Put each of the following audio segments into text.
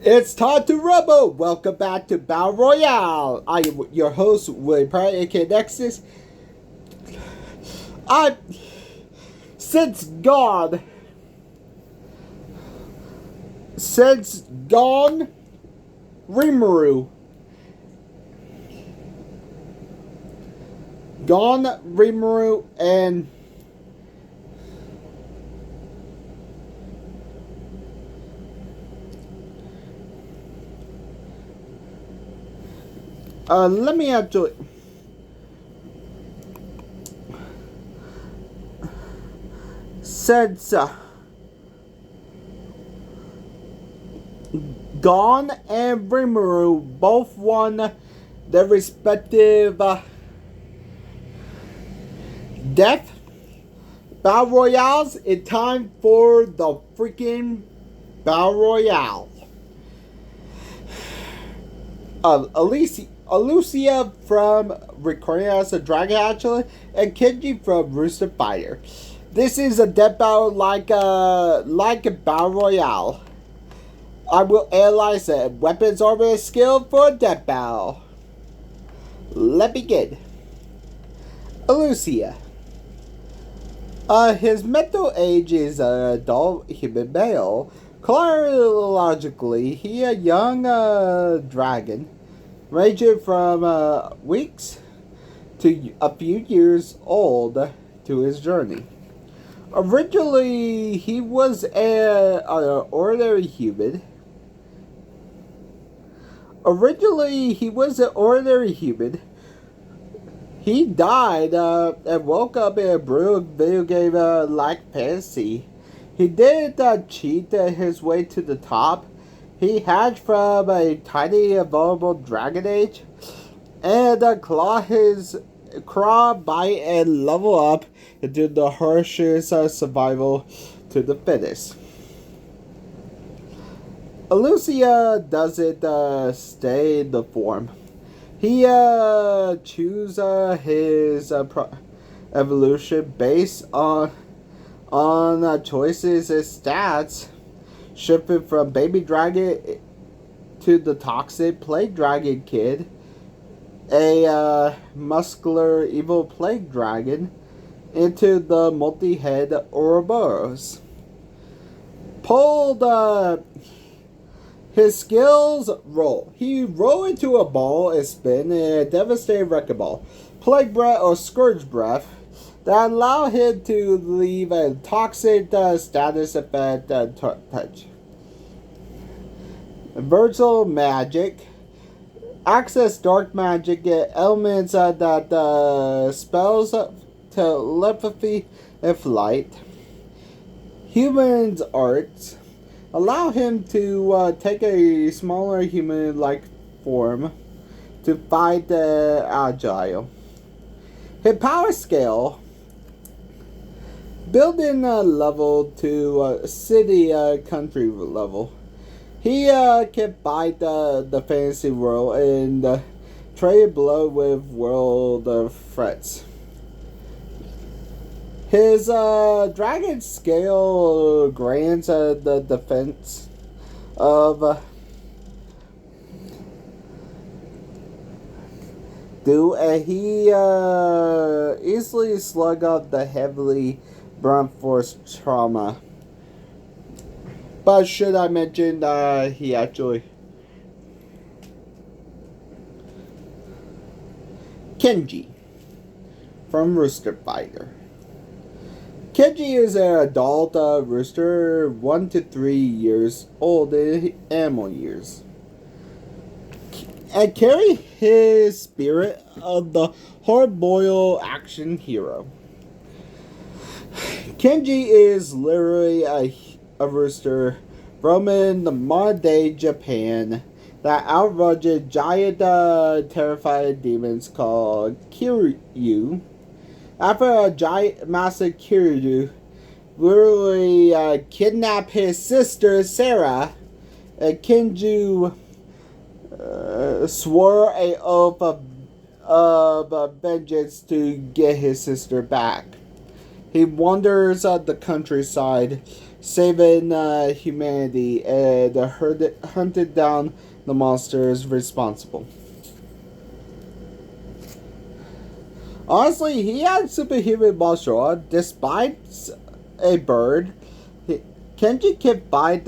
It's time to rumble! Welcome back to Battle Royale! I am your host, William Pratt, aka Nexus. I... Since gone... Since gone... Rimuru. Gone Rimuru and... let me actually... Since, Gon and Rimuru both won their respective, death Battle Royales, it's time for the freaking Battle Royale. Illusia from Reincarnated as a Dragon Hatchling, and Keji from Rooster Fighter. This is a death battle like a Battle Royale. I will analyze the weapons, armor, and skill for a death battle. Let's begin. Illusia. His mental age is an adult human male. Chronologically, he a young dragon, ranging from weeks to a few years old to his journey. Originally, he was an ordinary human. He died and woke up in a brutal video game like fantasy. He didn't cheat his way to the top. He hatched from a tiny vulnerable dragon age and claw, bite, and level up into the harshest survival to the fittest. Illusia doesn't stay in the form. He chooses his evolution based on choices and stats, shifting from baby dragon to the toxic plague dragon kid, a muscular evil plague dragon, into the multi-head Ouroboros. His skills roll. He roll into a ball and spin a devastating wrecking ball, plague breath or scourge breath that allow him to leave a toxic status effect touch. Virtual magic. Access dark magic elements that spells telepathy and flight. Human's arts allow him to take a smaller human-like form to fight agile. His power scale, building a level to city country level. He can fight the fantasy world and trade blow with world threats. His dragon scale grants the defense of and he easily slug up the heavily blunt force trauma. But should I mention he actually... Keji from Rooster Fighter. Keji is an adult rooster, 1 to 3 years old in animal years, and carry his spirit of the hard-boiled action hero. Keji is literally a rooster from in the modern-day Japan that outrunches giant terrifying demons called Kiryu. After a giant massive Kiryu literally kidnapped his sister Sarah, and Kenju swore an oath of vengeance to get his sister back. He wanders the countryside saving humanity and hunted down the monsters responsible. Honestly, he had superhuman martial art. Despite a bird, Kenji can fight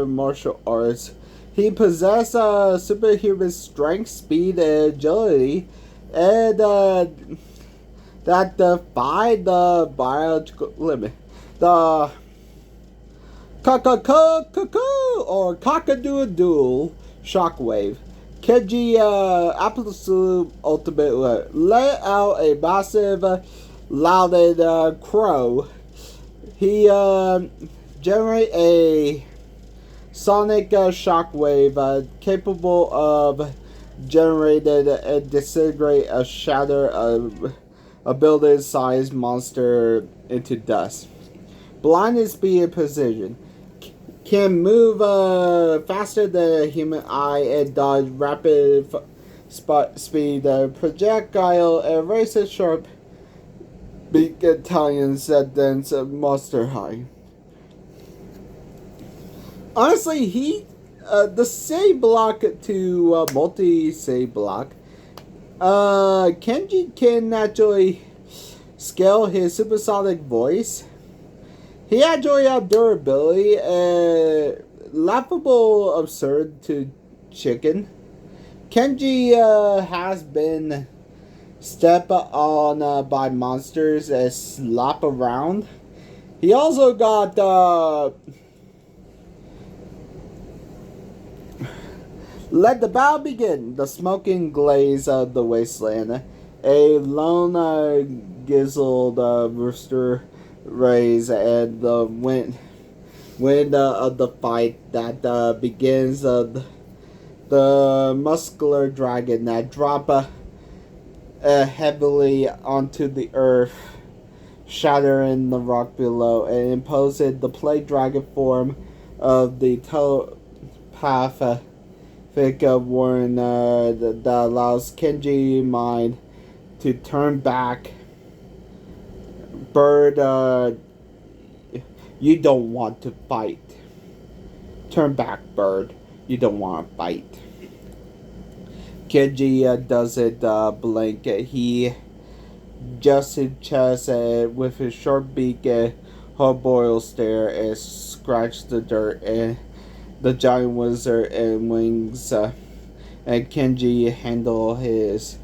martial arts. He possessed superhuman strength, speed, and agility, and that defied the biological limit. The or cock-a-doodle shockwave. Keji absolute ultimate let out a massive loud crow. He generate a sonic shockwave capable of generated and disintegrate a shatter a building-sized monster into dust. Blinded speed and precision. Can move faster than a human eye and dodge rapid speed. Projectile and razor sharp beak Italians that dense monster high. Honestly, the save block to multi-save block. Kenji can naturally scale his supersonic voice. He actually had durability, laughable absurd to chicken. Kenji has been stepped on by monsters and slap around. He also got let the battle begin. The smoking glaze of the wasteland. A lone gizzled rooster rays and the wind of the fight that begins the muscular dragon that drop heavily onto the earth, shattering the rock below and imposing the plate dragon form of the telepathic warren that allows Kenji mind to turn back. Bird, you don't want to fight. Turn back, bird. You don't want to fight. Keji doesn't blink. He adjusts his chest with his sharp beak and hard-boiled stare and scratches the dirt and the giant wizard and wings. And Kenji handle his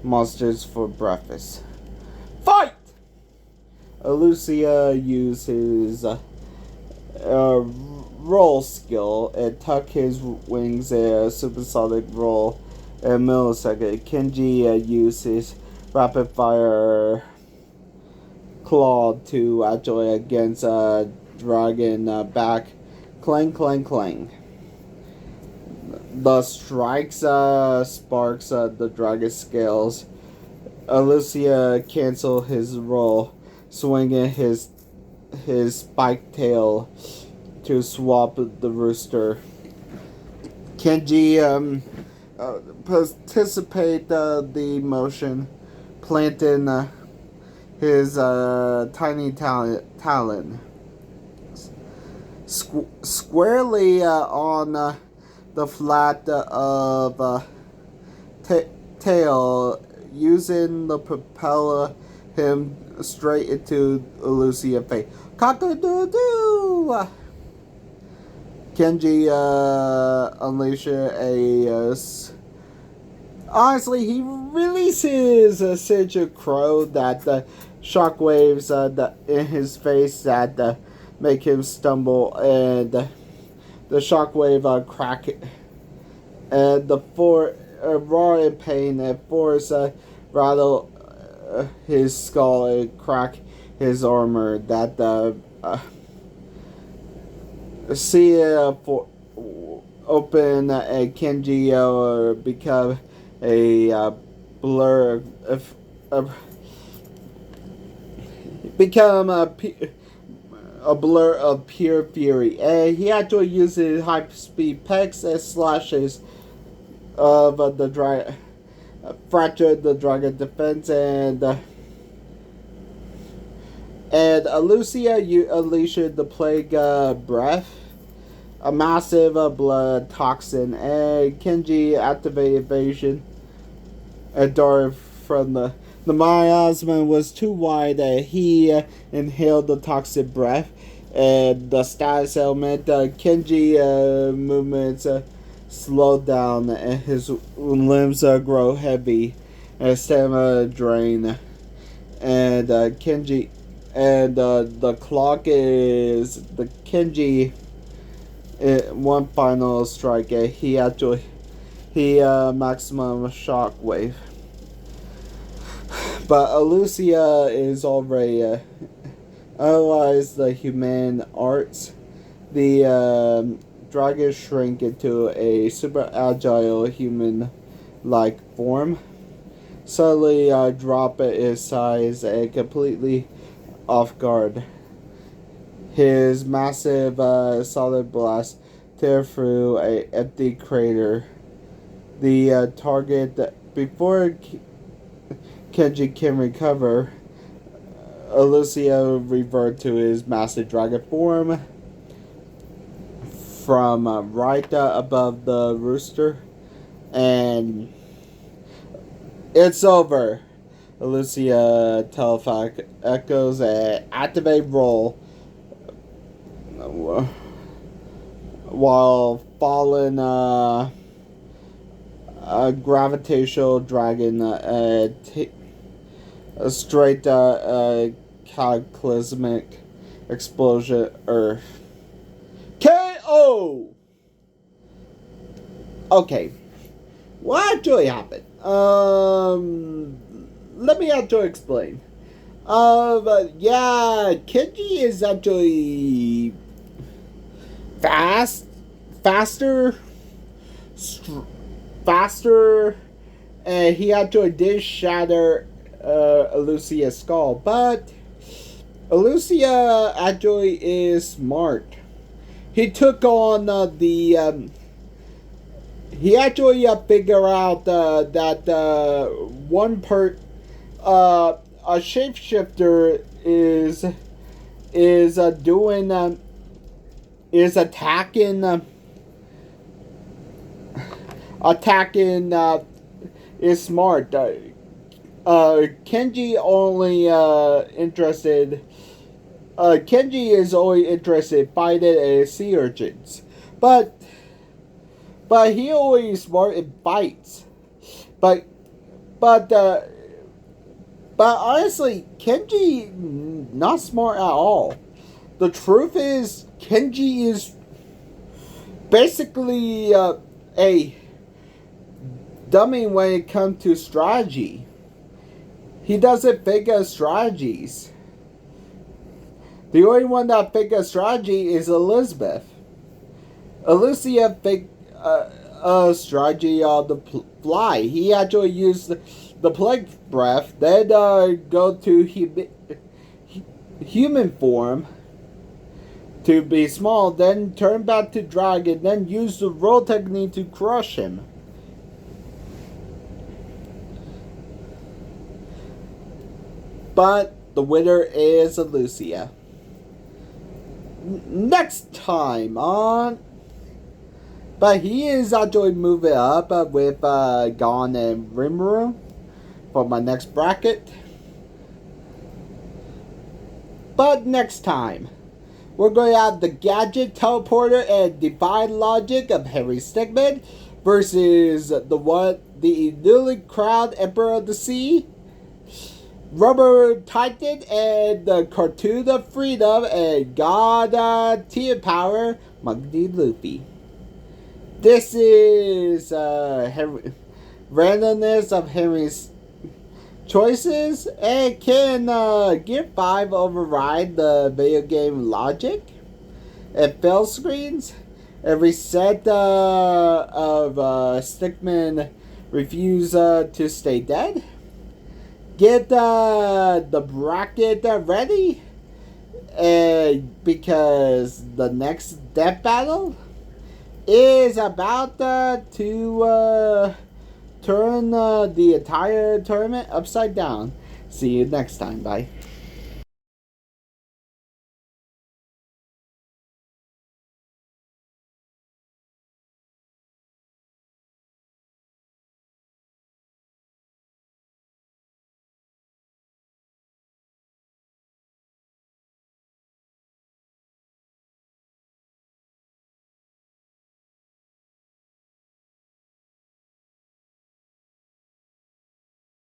monsters for breakfast. Fight! Illusia uses roll skill and tuck his wings a supersonic roll in a millisecond. Kenji uses rapid fire claw to actually against dragon back. Clang, clang, clang. The strikes sparks the dragon scales. Illusia cancel his roll, swinging his spiked tail to swap the rooster. Kenji participate the motion, planting his tiny talon squarely on the flat of tail, using the propeller him straight into Illusia's face. Cock-a-doodle! Kenji unleashes honestly, he releases a sigil crow that the shockwaves in his face that make him stumble, and the shockwave crack, and the raw in pain and force rattle his skull and crack his armor that see open and Kenji become a blur become a blur of pure fury, and he actually uses high speed pecks and slashes of the dragon, fractured the dragon defense, and And Illusia unleashed the plague breath, a massive blood toxin, and Keji activated evasion. A dart from the miasma was too wide that he inhaled the toxic breath. And the status element, Kenji movements slowed down, and his limbs grow heavy, and stamina drain. And Kenji, and the clock is the Kenji. One final strike, he maximum shockwave. But Illusia is already analyze the human arts. The dragon shrink into a super agile human-like form. Suddenly drop its size and completely off guard. His massive solid blast tear through an empty crater. The target before Keji can recover, Illusia revert to his massive dragon form from right above the rooster, and it's over. Illusia telephonic echoes and activate roll while fallen gravitational dragon a straight cataclysmic explosion Earth. K.O. Okay, what actually happened? Let me actually explain. Yeah, Keji is actually faster, and he actually did shatter Illusia's skull, but Illusia actually is smart. He took on he actually figured out that a shapeshifter is doing is attacking is smart. Kenji only interested. Kenji is only interested in fighting sea urchins, but he always smart in fights. But honestly, Kenji not smart at all. The truth is, Kenji is basically a dummy when it comes to strategy. He doesn't figure strategies. The only one that figures strategy is Elizabeth. Illusia figured strategy on the fly. He actually used the plague breath, then go to human form to be small, then turn back to dragon, then use the roll technique to crush him. But the winner is Illusia. Next time on... But he is actually moving up with Gon and Rimuru for my next bracket. But next time, we're going to have the Gadget, Teleporter, and Divine Logic of Henry Stickmin versus the newly crowned Emperor of the Sea, Rubber Titan, and the Cartoon of Freedom, and God Tier Power, Monkey Luffy. This is randomness of Henry's choices, and can Gear 5 override the video game logic and fail screens? Every set of Stickmin refuse to stay dead? Get the bracket ready, because the next death battle is about to turn the entire tournament upside down. See you next time. Bye.